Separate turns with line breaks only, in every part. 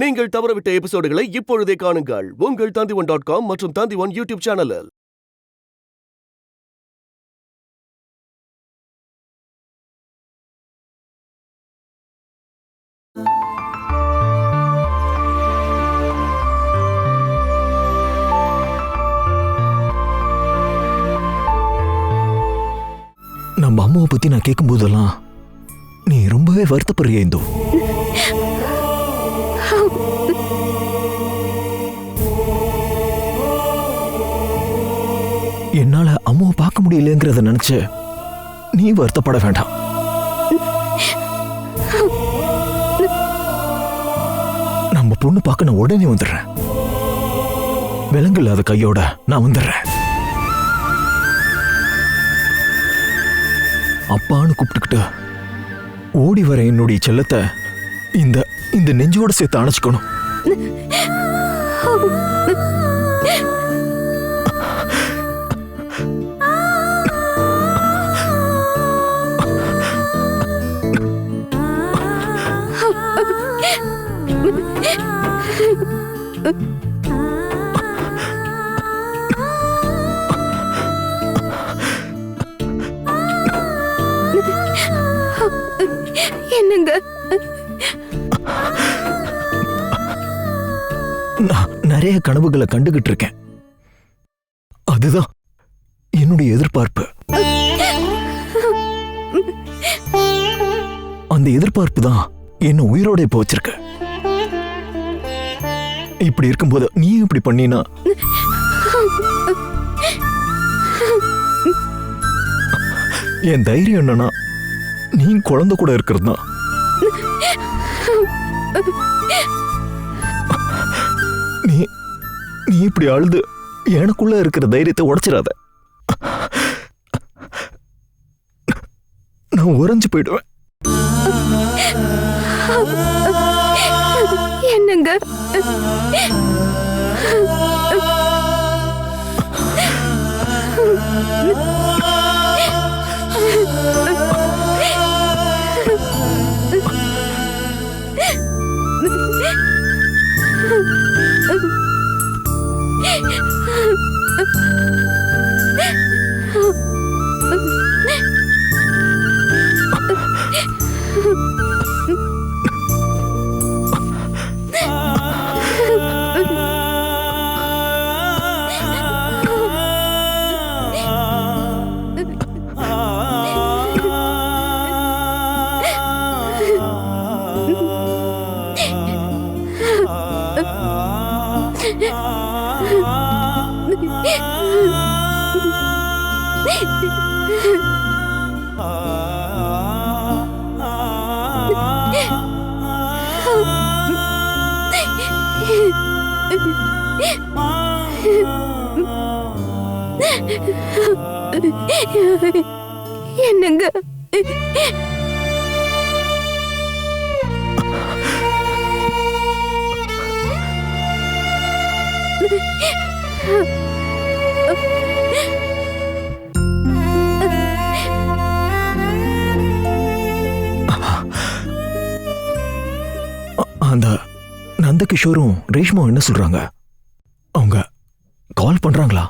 நீங்கள் தவறவிட்ட எபிசோடுகளை இப்பொழுதே காணுங்கள் உங்கள் Tandivan.com மற்றும் Tandivan யூடியூப் சேனலில்.
நம்ம அம்மாவை பத்தி நான் கேட்கும் போதெல்லாம் நீ ரொம்பவே வருத்தப்படுறிய இந்து. என்னால அம்மாவை பார்க்க முடியலங்கிறத நினைச்சு நீ வருத்தப்பட வேண்டாம். நம்ம பொண்ணு பார்க்க நான் உடனே வந்துடுறேன். விலங்கு இல்லாத கையோட நான் வந்துடுறேன். அப்பான்னு கூப்பிட்டுக்கிட்டு ஓடி வர என்னுடைய செல்லத்தை இந்த இந்த நெஞ்சோட சேர்த்து அணைச்சுக்கணும்.
என்னங்க,
நான் நிறைய கனவுகளை கண்டுகிட்டு இருக்கேன். அதுதான் என்னுடைய எதிர்பார்ப்பு. அந்த எதிர்பார்ப்பு தான் என்ன உயிரோட இப்ப வச்சிருக்க. இப்படி இருக்கும்போது நீ இப்படி பண்ணினா என் தைரியம் என்னன்னா நீ குழந்தை கூட இருக்கிறது தான். நீ நீ இப்படி அழுது எனக்குள்ள இருக்கிற தைரியத்தை உடைச்சிடாத. நான் உறைஞ்சு போயிடுவேன்.
என்னங்க, என்னங்க,
அந்த நந்தகிஷோரும் ரேஷ்மாவும் என்ன சொல்றாங்க? அவங்க கால் பண்றாங்களா?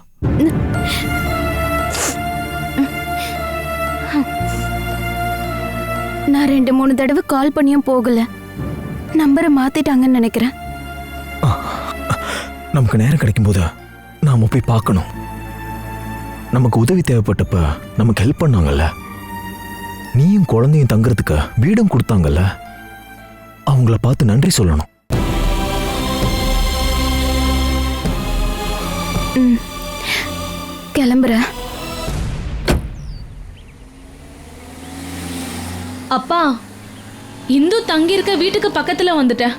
நான் 2-3 தடவை கால் பண்ணியும் போகல. நம்பரை மாத்திட்டாங்கன்னு நினைக்கிறேன்.
நமக்கு நேரம் கிடைக்கும் போது நாம போய் பார்க்கணும். நமக்கு உதவி தேவைப்பட்டப்ப நமக்கு ஹெல்ப் பண்ணாங்கல்ல. நீயும் குழந்தையும் தங்குறதுக்கு வீடும் கொடுத்தாங்கல்ல. அவங்கள பார்த்து நன்றி சொல்லணும்.
கிளம்புறேன்.
அப்பா, இந்து தங்கியிருக்க வீட்டுக்கு பக்கத்துல வந்துட்டேன்.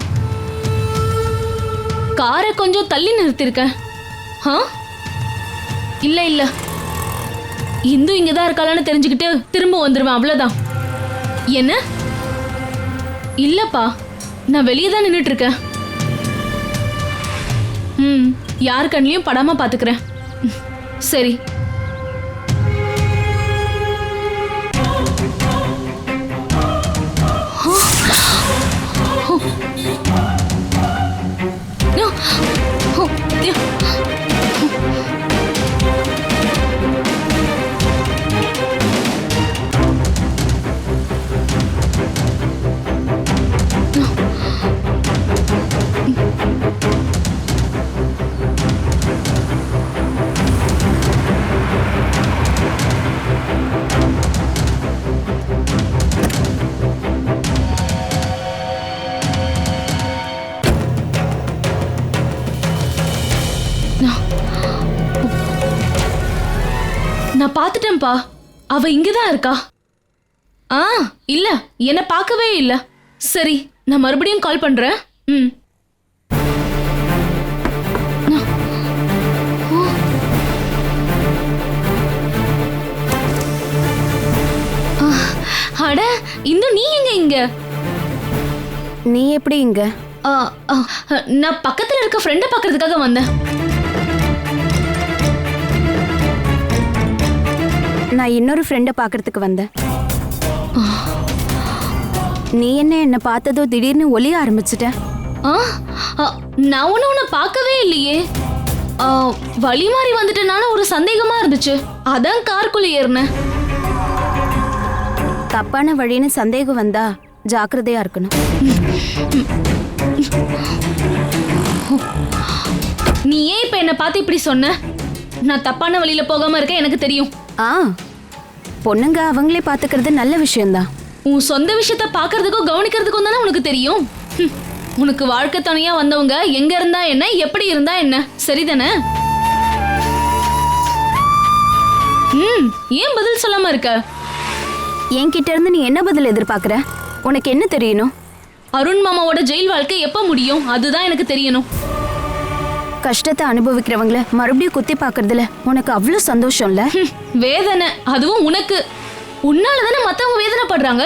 காரை கொஞ்சம் தள்ளி நிறுத்திருக்கேன். இல்ல இல்ல, இந்து இங்கதான் இருக்காளான்னு தெரிஞ்சுக்கிட்டு திரும்ப வந்துருவேன், அவ்வளவுதான். என்ன? இல்லப்பா, நான் வெளியே தான் நின்றுட்டு இருக்கேன். யார் கண்ணிலையும் படாம பாத்துக்கிறேன். சரி. நான் பார்த்துட்டேன்ப்பா. அவ இங்கதான் இருக்கா. இல்ல, என்ன பார்க்கவே இல்ல. சரி, நான் மறுபடியும் கால் பண்றேன். அட, இந்து நீ எங்க இங்க?
நீ எப்படி இங்க?
நான் பக்கத்துல இருக்க ஃப்ரெண்ட பார்க்கிறதுக்காக வந்தேன்.
நான் இன்னொரு ஃப்ரெண்ட பார்க்கறதுக்கு வந்தேன். நீ என்ன பார்த்ததோ திடீர்னு ஒளிய ஆரம்பிச்சிட்ட?
நான் உன்னை பார்க்கவே இல்லையே. வழி மாறி வந்துட்டனால ஒரு சந்தேகமா இருந்துச்சு, அதான் காருக்குள்ள ஏறினேன்.
தப்பான வழின்னு சந்தேகம் வந்தா ஜாக்கிரதையா இருக்கணும்.
நீ ஏன் இப்ப என்ன பார்த்து இப்படி சொன்ன? நான் தப்பான வழியில போகாம இருக்க எனக்கு தெரியும்.
பொண்ணுங்க அவங்களே பாத்துக்கிறது நல்ல விஷயம்தான்.
உன் சொந்த விஷயத்த பாக்குறதுக்கும் கவனிக்கிறதுக்கும் தானே உனக்கு தெரியும். உனக்கு வாழ்க்கை துணையா வந்தவங்க எங்க இருந்தா என்ன, எப்படி இருந்தா என்ன, சரிதானே? ஏன் பதில் சொல்லாம இருக்க?
என்கிட்ட இருந்து நீ என்ன பதில் எதிர்பார்க்கற? உனக்கு என்ன தெரியணும்?
அருண் மாமாவோட ஜெயில் வாழ்க்கை எப்ப முடியும் அதுதான் எனக்கு தெரியணும்.
கஷ்டத்தை அனுபவிக்கிறவங்கள மறுபடியும் குத்தி பாக்குறதுல உனக்கு அவ்வளவு சந்தோஷம் இல்ல?
வேதனை, அதுவும் உனக்கு. உன்னாலதானே மத்தவங்க வேதனைப்படுறாங்க.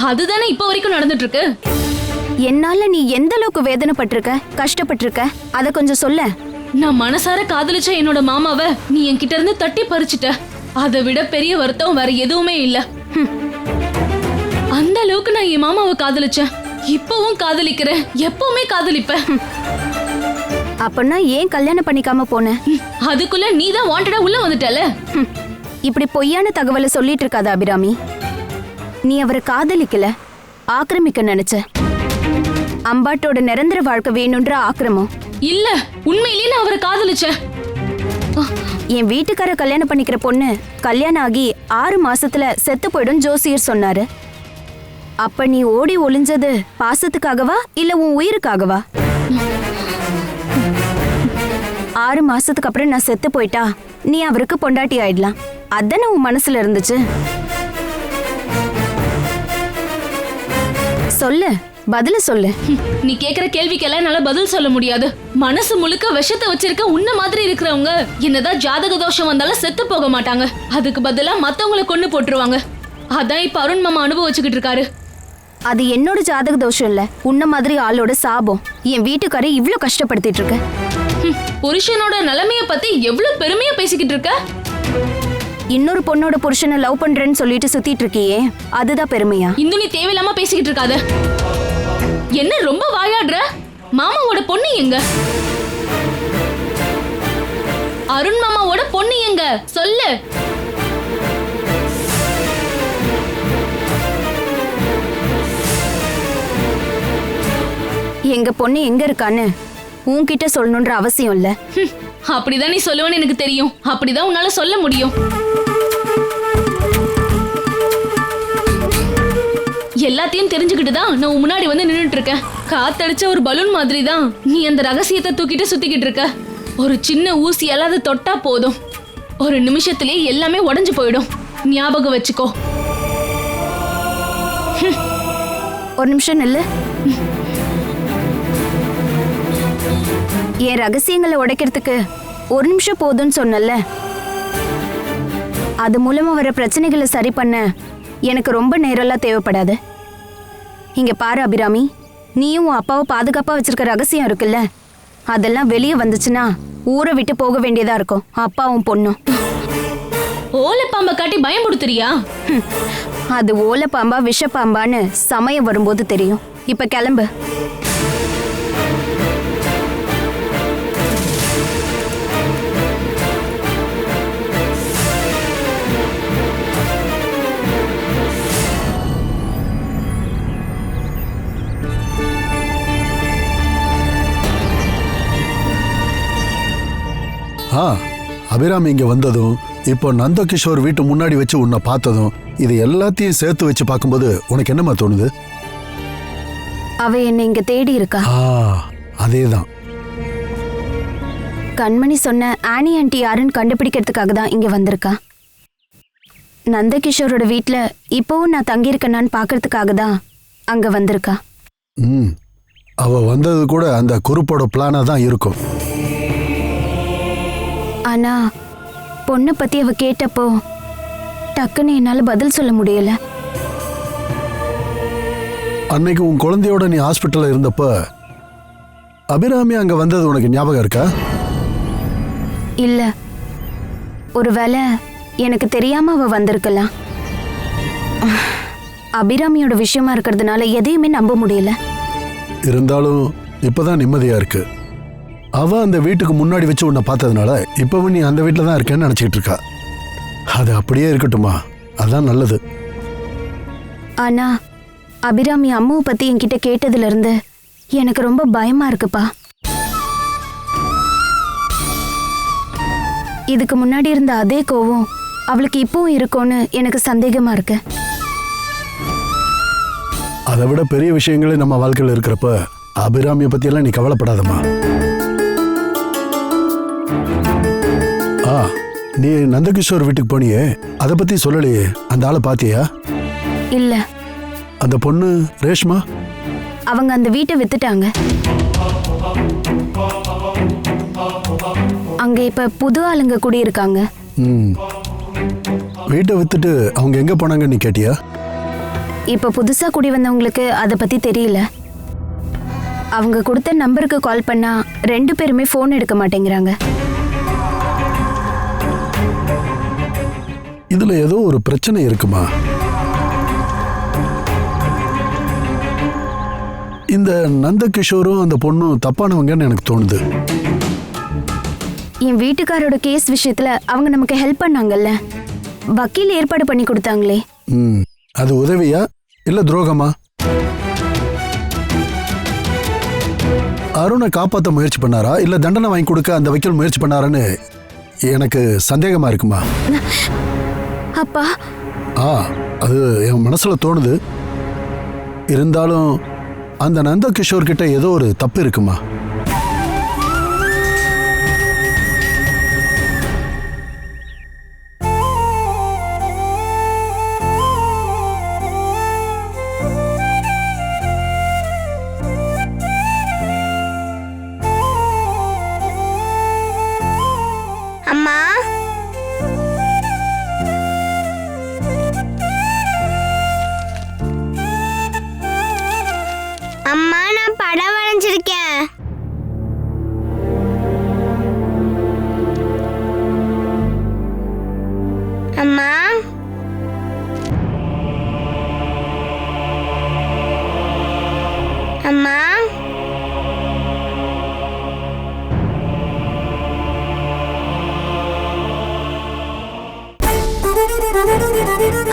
அதுதானே இப்ப வரைக்கும் நடந்துட்டு இருக்கு.
என்னால நீ எந்த அளவுக்கு வேதனைப்பட்டிருக்க, கஷ்டப்பட்டிருக்க, அத கொஞ்சம் சொல்ல.
நான் மனசார காதலிச்ச என்னோட மாமாவை நீ என்கிட்ட இருந்து தட்டி பறிச்சுட்ட. அதை விட பெரிய வருத்தம் வேற எதுவுமே இல்ல. அந்த அளவுக்கு நான் என் மாமாவை காதலிச்சேன். இப்பவும் காதலிக்கிறேன், எப்பவுமே காதலிப்பேன்.
அப்பனா ஏன் கல்யாணம் பண்ணிக்காம போன?
அதுக்குள்ள நீ தான் வாண்டடா உள்ள வந்துட்டல.
இப்படி பொய்யான தகவலை சொல்லிட்டு இருக்காத அபிராமி. நீ அவரை காதலிக்கல, ஆக்கிரமிக்க நினைச்ச. அம்பாட்டோட நிரந்தர வாழ்க்கை வேணும்ன்ற ஆக்கிரமம்
இல்ல. உண்மையிலேயே நான் அவரை காதலிச்சேன்.
என் வீட்டுக்கார கல்யாணம் பண்ணிக்கிற பொண்ணு கல்யாணம் ஆகி 6 மாசத்துல செத்து போயிடும் ஜோசியர் சொன்னாரு. அப்ப நீ ஓடி ஒளிஞ்சது பாசத்துக்காகவா இல்ல உன் உயிருக்காகவா? 6 மாசத்துக்கு அப்புறம் நான் செத்து போயிட்டா நீ அவருக்கு பொண்டாட்டி ஆயிடலாம், அதானே உன் மனசுல இருந்துச்சு? சொல்லு, பதில சொல்லு.
நீ கேக்குற கேள்விக்கெல்லாம் என்னால பதில் சொல்ல முடியாது. மனசு முழுக்க விஷத்தை வச்சிருக்க உன்ன மாதிரி இருக்கிறவங்க என்னதான் ஜாதக தோஷம் வந்தாலும் செத்து போக மாட்டாங்க. அதுக்கு பதிலா மத்தவங்களை கொண்டு போட்டுருவாங்க. அதான் இப்ப அருண் மாமா அனுபவிச்சுக்கிட்டு இருக்காரு.
அது என்னோட ஜாதக தோஷம் இல்ல, உன்ன மாதிரி ஆளோட சாபம். என் வீட்டுக்காரை இவ்ளோ கஷ்டப்படுத்திட்டு இருக்க.
புருஷனோட நிலைமைய பத்தி எவ்வளவு பெருமையா பேசிக்கிட்டு இருக்க.
இன்னொரு பொண்ணோட புருஷனை லவ் பண்றேன்னு சொல்லிட்டு சுத்திட்டு இருக்கியே, அதுதான் பெருமையா?
இந்து நீ தேவையில்லாம பேசிக்கிட்டு இருக்காத. என்ன ரொம்ப வாயாடுற? மாமாவோட பொண்ணு எங்க? அருண் மாமாவோட பொண்ணு எங்க சொல்லு.
எங்க பொண்ணு எங்க இருக்கான்னு உன்கிட்ட சொல்லணும்ன்ற அவசியம் இல்ல.
அப்படிதான் நீ சொல்லுவேன்னு எனக்கு தெரியும். அப்படிதான் உன்னால சொல்ல முடியும். எல்லாத்தையும் தெரிஞ்சுக்கிட்டு தான் நான் உன் முன்னாடி வந்து நின்னுட்டு இருக்கேன். காத்தடிச்ச ஒரு பலூன் மாதிரி தான் நீ அந்த ரகசியத்தை தூக்கிட்டு சுத்திக்கிட்டு இருக்க. ஒரு சின்ன ஊசியால அதை தொட்டா போதும், ஒரு நிமிஷத்திலேயே எல்லாமே உடைஞ்சு போயிடும். ஞாபகம் வச்சுக்கோ.
ஒரு நிமிஷம் இல்ல, என் ரகசியங்களை உடைக்கிறதுக்கு 1 நிமிஷம் போதும்னு சொன்னல. அது மூலமா வர பிரச்சனைகளை சரி பண்ண எனக்கு ரொம்ப நேரம்லாம் தேவைப்படாது. இங்க பாரு அபிராமி, நீயும் உன் அப்பாவை பாதுகாப்பா வச்சிருக்க ரகசியம் இருக்குல்ல, அதெல்லாம் வெளியே வந்துச்சுன்னா ஊரை விட்டு போக வேண்டியதா இருக்கும் அப்பாவும் பொண்ணும்.
ஓலைப்பாம்பை காட்டி பயமுடுத்துறியா?
அது ஓலைப்பாம்பா விஷப்பாம்பான்னு சமயம் வரும்போது தெரியும். இப்ப கிளம்பு.
அபிராமி இங்க வந்ததும் இப்போ நந்தகிஷோர் வீட்டு முன்னாடி வச்சு உன்னை பார்த்ததும் இது எல்லாத்தையும் சேர்த்து வச்சு பார்க்கும்போது உனக்கு என்னமா தோணுது?
அவ என்னை இங்க தேடி இருக்கா.
அதேதான்.
கண்மணி சொன்ன ஆனி ஆண்டி யாருன்னு கண்டுபிடிக்கிறதுக்காக தான் இங்க வந்திருக்கா. நந்தகிஷோரோட வீட்ல இப்போவும் நான் தங்கியிருக்கேனான்னு பார்க்கறதுக்காக தான் அங்க வந்திருக்கா.
ம் அவ வந்தது கூட அந்த குரூப்போட பிளானா தான் இருக்கும்.
ஆனா பொண்ணை பத்தி அவ கேட்டப்போ டக்குன்னு என்னால பதில் சொல்ல முடியல.
அன்னைக்கு உன் குழந்தையோட நீ ஹாஸ்பிட்டல்ல இருந்தப்ப அபிராமி அங்க வந்தது உனக்கு ஞாபகம் இருக்கா?
இல்ல, ஒருவேளை எனக்கு தெரியாம அவ வந்திருக்கலாம். அபிராமியோட விஷயமா இருக்கிறதுனால எதையுமே நம்ப முடியல.
இருந்தாலும் இப்பதான் நிம்மதியா இருக்கு. அவ அந்த வீட்டுக்கு முன்னாடி வச்சு உன்னை பார்த்ததுனால இப்பவும் நீ அந்த வீட்டில் தான் இருக்கேன்னு நினைச்சிட்டு இருக்கா. அது அப்படியே இருக்கட்டுமா, அதான் நல்லது.
ஆனா அபிராமி அம்மாவை பத்தி என்கிட்ட கேட்டதுல இருந்து எனக்கு ரொம்ப பயமா இருக்குப்பா. இதுக்கு முன்னாடி இருந்த அதே கோவம் அவளுக்கு இப்பவும் இருக்கும்னு எனக்கு சந்தேகமா இருக்கு.
அதை விட பெரிய விஷயங்களே நம்ம வாழ்க்கையில் இருக்கிறப்ப அபிராமியை பத்தியெல்லாம் நீ கவலைப்படாதம்மா. நீ நந்தகிஷோர் வீட்டுக்கு போனியே, அதை பத்தி சொல்லலையே. அந்த ஆளை பாத்தியா?
இல்ல.
அந்த பொண்ணு ரேஷ்மா?
அவங்க அந்த வீட்டை வித்துட்டாங்க. அங்க இப்ப புது ஆளுங்க குடியிருக்காங்க.
வீட்டை வித்துட்டு அவங்க எங்க போனாங்க நீ கேட்டியா?
இப்ப புதுசா குடி வந்தவங்களுக்கு அதை பத்தி தெரியல. அவங்க கொடுத்த நம்பருக்கு கால் பண்ணா 2 பேருமே போன் எடுக்க மாட்டேங்கிறாங்க.
இதுல ஏதோ ஒரு பிரச்சனை இருக்குமா? இந்த நந்தகிஷோரும் அந்த பொண்ணும் தப்பானவங்கன்னு எனக்கு தோணுது.
என் வீட்டுக்காரோட கேஸ் விஷயத்துல அவங்க நமக்கு ஹெல்ப் பண்ணாங்கல்ல, வக்கீல் ஏற்பாடு பண்ணி கொடுத்தாங்களே.
அது உதவியா இல்ல துரோகமா? அருணை காப்பாற்ற முயற்சி பண்ணாரா இல்ல தண்டனை வாங்கி கொடுக்க அந்த வக்கீல் முயற்சி பண்ணாரான்னு எனக்கு சந்தேகமா இருக்குமா?
அப்பா,
அது என் மனசுல தோணுது. இருந்தாலும் அந்த நந்தகிஷோர் கிட்ட ஏதோ ஒரு தப்பு இருக்குமா?
அம்மா, அம்மா நான் படம் வரைஞ்சிருக்கேன். அம்மா, அம்மா,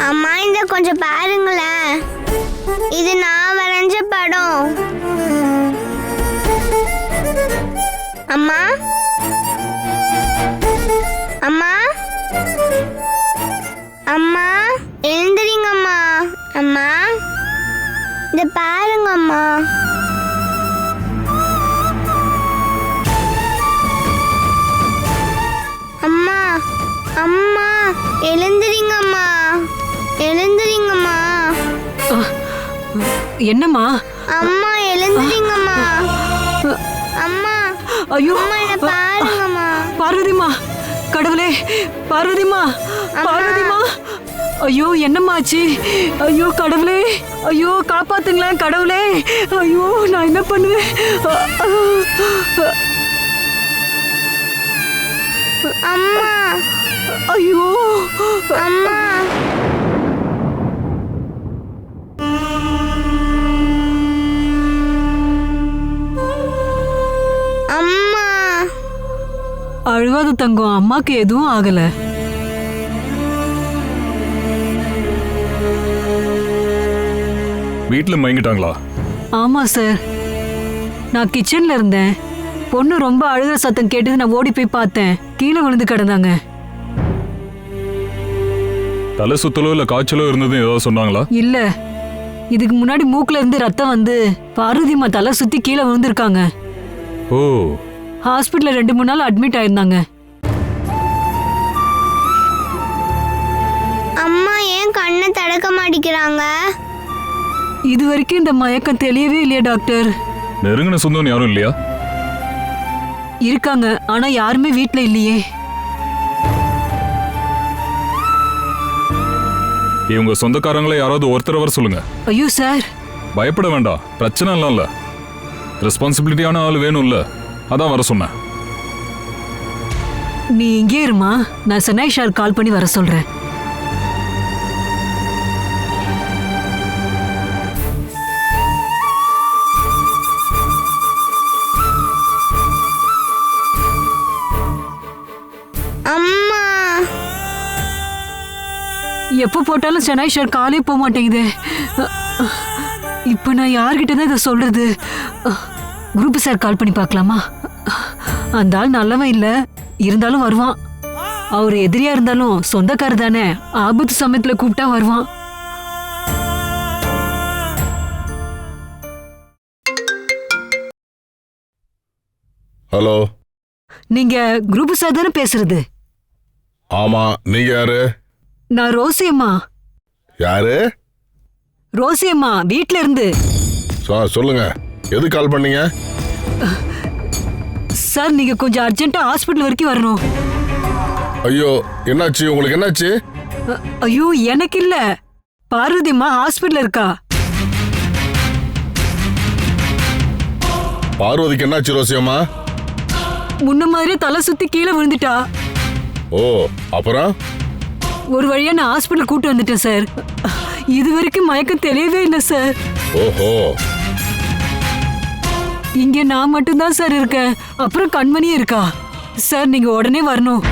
அம்மா இந்த கொஞ்சம் பாருங்களேன், இது நான் வரைஞ்ச படம். அம்மா, அம்மா, அம்மா எழுந்திரிங்கம்மா. அம்மா இத பாருங்கம்மா. அம்மா, அம்மா எழுந்திரிங்கம்மா, எழுந்திரிங்கம்மா.
என்னம்மா?
அம்மா எழுந்திரிங்கம்மா. அம்மா,
ஐயோ,
அம்மா என்ன பாருங்கம்மா.
பார்வதிமா, கடவுளே, பார்வதிமா, பார்வதிமா. ஐயோ என்னம்மாச்சு? ஐயோ கடவுளே, ஐயோ காப்பாத்துங்களேன் கடவுளே. ஐயோ நான் என்ன பண்ணுவேன்?
அம்மா,
ஐயோ
அம்மா. அம்மா,
அழுவாத தங்கம், அம்மாக்கு எதுவும் ஆகல.
வீட்டில் மயங்கிட்டாங்களா?
ஆமா சார், நான் கிச்சன்ல இருந்தேன். பொண்ணு ரொம்ப அழுகிற சத்தம் கேட்டு நான் ஓடி போய் பார்த்தேன். கீழே விழுந்து கிடந்தாங்க.
தலை சுத்தலோ இல்ல காய்ச்சலோ இருந்தது ஏதாவது சொன்னாங்களா?
இல்ல, இதுக்கு முன்னாடி மூக்குல இருந்து ரத்தம் வந்து பார்வதிமா தலை சுத்தி கீழே விழுந்திருக்காங்க.
ஓ,
ஹாஸ்பிட்டல்ல 2-3 நாள் அட்மிட் ஆயிருந்தாங்க.
அம்மா என்ன தடுக்க மாட்டேங்கிறாங்க?
இது வரைக்கும் இந்த மயக்கம் தெளியவே இல்லையா டாக்டர்?
நெருங்கின சொந்தம் யாரும் இல்லையா?
இருக்காங்க, ஆனா யாருமே வீட்ல இல்லையே.
இவங்க சொந்தக்காரங்களை யாராவது ஒருத்தர் வர சொல்லுங்க.
ஐயோ சார்,
பயப்பட வேண்டாம், பிரச்சனை எல்லாம் இல்ல. ரெஸ்பான்சிபிலிட்டியான ஆள் வேணும்ல, அதான் வர சொன்னேன்.
நீ இங்கே இருமா, நான் சனாய் சார் கால் பண்ணி வர சொல்றேன்.
அம்மா,
எப்போ போட்டாலும் சனாய் சார் காலே போக மாட்டேங்குது. இப்போ நான் யார்கிட்ட தான் இதை சொல்றது? குரூப் சார் கால் பண்ணி பார்க்கலாமா? அந்த ஆள் நல்லவன் இல்ல, இருந்தாலும் வருவான். அவர் எதிரியா இருந்தாலும் சொந்தக்காரர் தானே, ஆபத்து சமயத்துல கூப்பிட்டா வருவான்.
ஹலோ,
நீங்க குரூப் சார் தானே பேசுறது?
ஆமா, நீங்க யாரு?
நான் ரோசி அம்மா.
யாரு?
ரோசி அம்மா, வீட்ல இருந்து.
சொல்லுங்க, எது கால் பண்ணீங்க?
சார், நீங்க கொஞ்சம் அர்ஜென்ட்டா ஹாஸ்பிட்டல் வரைக்கும் வரணும்.
ஐயோ, என்னாச்சு? உங்களுக்கு என்னாச்சு?
ஐயோ, எனக்கு இல்ல, பார்வதி அம்மா ஹாஸ்பிட்டல் இருக்கா.
பார்வதிக்கு என்னாச்சு ரோசியம்மா?
முன்ன மாதிரி தலை சுத்தி கீழே விழுந்துட்டா.
ஓ, அப்புறம்?
ஒரு வழியா நான் ஹாஸ்பிட்டல் கூட்டு வந்துட்டேன் சார். இது வரைக்கும் மயக்கம் தெரியவே இல்லை சார்.
ஓஹோ,
இங்க நான் மட்டும்தான் சார் இருக்கேன், அப்புறம் கண்மணி இருக்கா. சார், நீங்க உடனே வரணும்.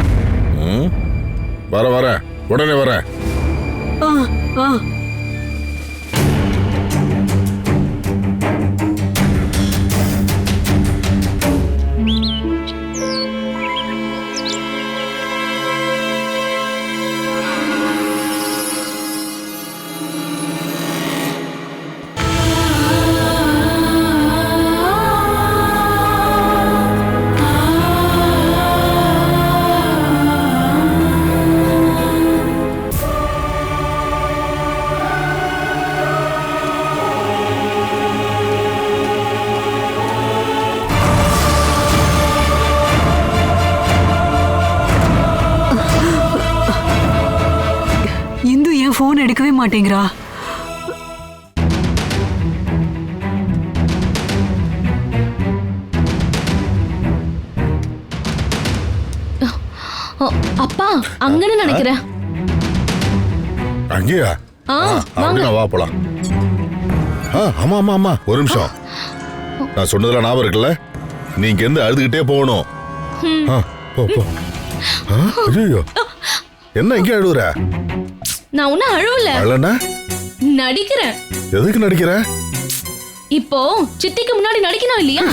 வரேன், உடனே வரேன்.
ஆ ஆ போன் எடுக்கவே மாட்டேங்கிறா.
அப்பா, அங்கன்னு நினைக்கிறேன்.
அங்கேயா? வா போலாம். ஆமா ஆமா ஆமா, ஒரு நிமிஷம். நான் சொன்னதுல ஞாபகம் இருக்குல்ல, நீ இங்க இருந்து அழுதுகிட்டே போகணும். போ போ. ஐயோ, என்ன இங்கே அழுவுற?
நான் ஒன்னும் அழுவல.
அழனா?
நடிக்கிறேன்.
எதுக்கு நடிக்கிற?
இப்போ சித்திக்கு முன்னாடி நடிக்கணும் இல்லையா?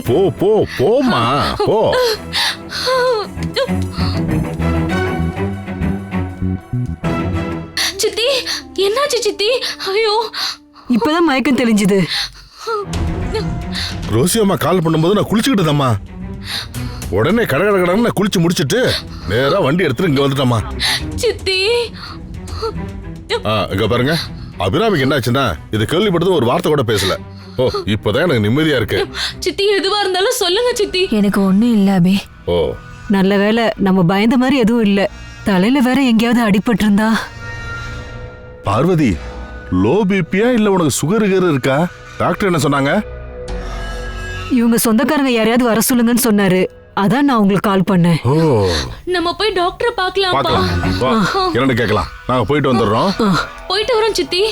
போ போ போமா போ.
சித்தி, என்னாச்சு சித்தி? ஐயோ,
இப்பதான் மயக்கம் தெளிஞ்சுது.
ரோசி அம்மா கால் பண்ணும்போது நான் குளிச்சுக்கிட்டதம்மா. உடனே கடகடன்னு குளிச்சு முடிச்சிட்டு நேரா வண்டி எடுத்துட்டு இங்க வந்துட்டம்மா.
சித்தி,
இங்க பாருங்க, அபிராமிக்கு என்னாச்சுன்னா இது கேள்விப்பட்டது ஒரு வார்த்தை கூட பேசல. ஓ, இப்பதான் எனக்கு நிம்மதியா இருக்கு.
சித்தி, எதுவா இருந்தாலும் சொல்லுங்க சித்தி.
எனக்கு ஒண்ணும் இல்ல அபி.
ஓ, நல்ல வேலை, நம்ம பயந்த மாதிரி எதுவும் இல்ல. தலையில வேற எங்கேயாவது அடிபட்டு இருந்தா.
பார்வதி, லோ பிபியா இல்ல உனக்கு சுகர் இருக்கா? டாக்டர் என்ன சொன்னாங்க?
இவங்க சொந்தக்காரங்க யாரையாவது வர சொல்லுங்கன்னு சொன்னாரு. அதான் நான் உங்களுக்கு கால் பண்ணேன்.
ஓ,
நம்ம போய் டாக்டரை பார்க்கலாம்ப்பா.
பார்க்கலாம். வா, என்னன்னு கேட்கலாம். நாங்க போயிட்டு வந்துடுறோம்.
போயிட்டு வரோம் சித்தி.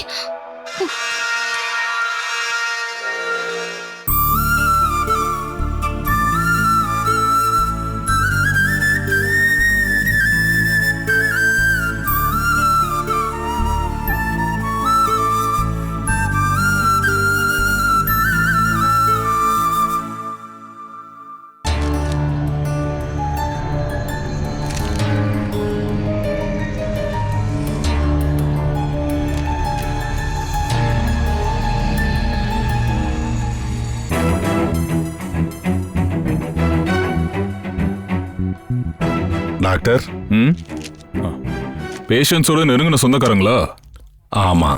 டாக்டர்,
பேஷண்ட்ஸோட நெருங்கின சொந்தக்காரங்களா?
ஆமா,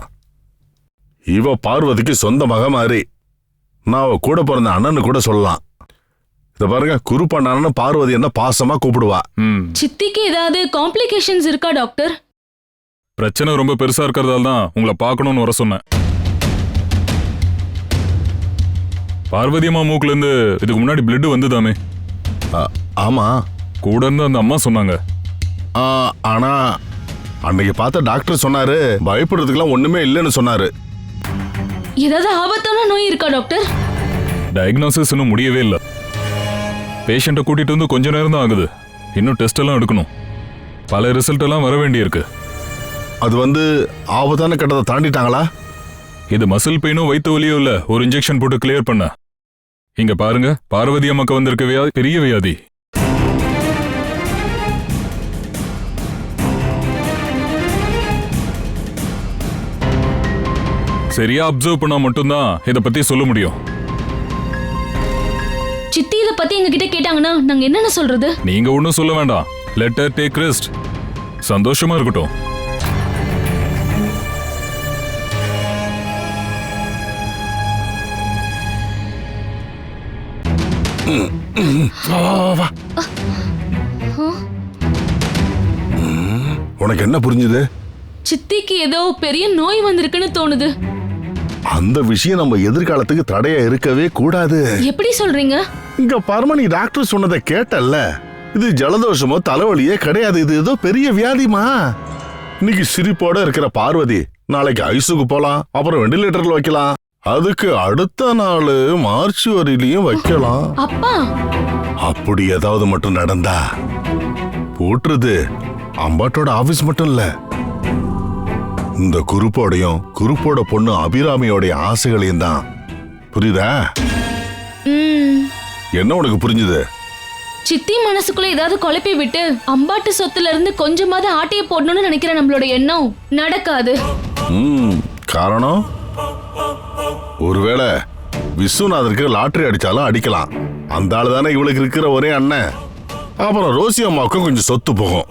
இவ பார்வதிக்கு சொந்த மக மாதிரி. நான் அவ கூட பிறந்த அண்ணன்னு கூட சொல்லலாம். இத பாருங்க, குருப்பண்ணான்னு பார்வதி என்ன பாசமா கூப்பிடுவா.
சித்திக்கு ஏதாவது காம்ப்ளிகேஷன்ஸ் இருக்கா டாக்டர்?
பிரச்சனை ரொம்ப பெருசா இருக்கிறதால தான் உங்களை பார்க்கணும்னு வர சொன்னேன். பார்வதி அம்மா மூக்குல இருந்து இதுக்கு முன்னாடி பிளட் வந்துதாமே?
ஆமா,
கூட இருந்து அந்த அம்மா சொன்னாங்க.
ஆனா அன்னைக்கு பார்த்த டாக்டர் சொன்னாரு பயப்படுறதுக்கெல்லாம் ஒண்ணுமே இல்லைன்னு சொன்னாரு.
ஏதாவது ஆபத்தான நோய் இருக்கா டாக்டர்?
டயக்னோசிஸ் இன்னும் முடியவே இல்லை. பேஷண்ட்டை கூட்டிட்டு வந்து கொஞ்ச நேரம் தான் ஆகுது. இன்னும் டெஸ்ட் எல்லாம் எடுக்கணும். பல ரிசல்ட் எல்லாம் வர வேண்டியிருக்கு.
அது ஆபத்தான கட்டத்தை தாண்டிட்டாங்களா?
இது மசில் பெயினும் வயிற்று வலியும் இல்ல, ஒரு இன்ஜெக்ஷன் போட்டு கிளியர் பண்ண. இங்க பாருங்க, பார்வதி அம்மாக்கு வந்திருக்க வியாதி பெரிய வியாதி. சரியா அப்சர்வ் பண்ணா மட்டும்தான் இத பத்தி சொல்ல முடியும்.
சித்தி இத பத்தி எங்க கிட்ட கேட்டாங்கன்னா நாங்க என்னன்னு சொல்றது?
நீங்க ஒண்ணும் சொல்ல வேண்டாம். Let her take rest. சந்தோஷமா இருக்கட்டும்.
உனக்கு என்ன புரிஞ்சுது?
சித்திக்கு ஏதோ பெரிய நோய் வந்திருக்குன்னு தோணுது.
அந்த விஷயம் நம்ம எதிர்காலத்துக்கு தடையா இருக்கவே கூடாது.
எப்படி சொல்றீங்க?
இங்க பர்மனி டாக்டர் சொன்னதை கேட்டல்ல. இது ஜலதோஷமோ தலைவலியே கிடையாது. இது ஏதோ பெரிய வியாதிமா. இன்னைக்கு சிரிப்போட இருக்கிற பார்வதி நாளைக்கு ஐசுக்கு போலாம், அப்புறம் வெண்டிலேட்டர்ல வைக்கலாம். அதுக்கு அடுத்த நாள் மார்ச் வரையிலையும் வைக்கலாம்.
அப்பா,
அப்படி ஏதாவது மட்டும் நடந்தா போட்டுறது அம்பாட்டோட ஆபீஸ் மட்டும் இல்ல, இந்த குருப்போடையும் குருப்போட பொண்ணு அபிராமியோடைய ஆசைகளையும் தான். புரியுதா? என்ன உனக்கு புரிஞ்சுது?
சித்தி மனசுக்குள்ள ஏதாவது குழப்பி விட்டு அம்பாட்டு சொத்துல இருந்து கொஞ்சமாவது ஆட்டைய போடணும்னு நினைக்கிற நம்மளோட எண்ணம் நடக்காது.
காரணம் ஒருவேளை விஸ்வநாதருக்கு லாட்டரி அடிச்சாலும் அடிக்கலாம். அந்த ஆளு தானே இவளுக்கு இருக்கிற ஒரே அண்ணன். அப்புறம் ரோசி அம்மாவுக்கும் கொஞ்சம் சொத்து போகும்.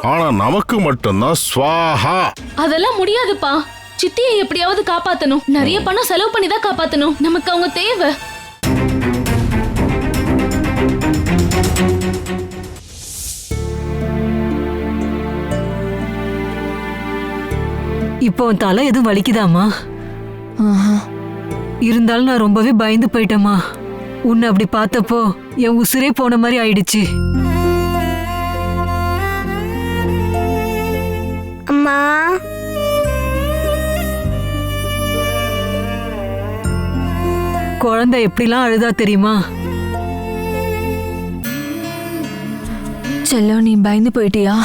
ஆனா நமக்கு மட்டும்தான் ஸ்வாஹா.
அதெல்லாம் முடியாதுப்பா. சித்தியை எப்படியாவது காப்பாத்தணும். நிறைய பணம் செலவு பண்ணி தான் காப்பாத்தணும். நமக்கு அவங்க தேவை.
இப்போ உன் தலை எதுவும் வலிக்குதாமா? இருந்தாலும் நான் ரொம்பவே பயந்து போயிட்டேம்மா. உன்னை அப்படி பார்த்தப்போ என் உசுரே போன மாதிரி ஆயிடுச்சு.
அம்மா,
குழந்தை எப்படிலாம் அழுதா தெரியுமா?
செல்லம், நீ பயந்து போயிட்டியா?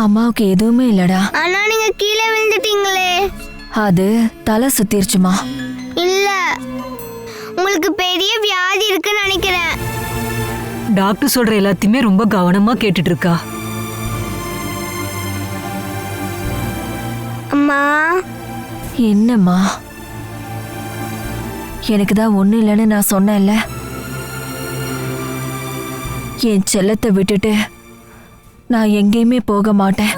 அம்மாவுக்கு எதுவுமே இல்லடா.
ஆனா நீங்க கீழே விழுந்துட்டீங்களே.
அது தலை சுத்திருச்சுமா.
இல்ல, உங்களுக்கு பெரிய வியாதி இருக்குன்னு நினைக்கிறேன்.
டாக்டர் சொல்ற எல்லாத்தையுமே ரொம்ப கவனமா கேட்டுட்டு இருக்கா.
அம்மா.
என்னம்மா? எனக்கு தான் ஒண்ணு இல்லைன்னு நான் சொன்னேன்ல. என் செல்லத்தை விட்டுட்டு நான் எங்கேயுமே போக மாட்டேன்.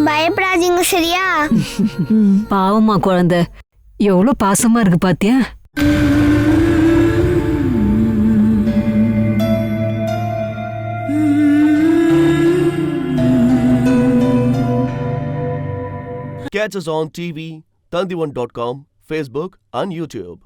பயப்படாதீங்க, சரியா?
பாவமா குழந்தை, எவ்வளவு பாசமா இருக்கு பாத்தியா?
Catch us on TV, Tandivan.com, Facebook and YouTube.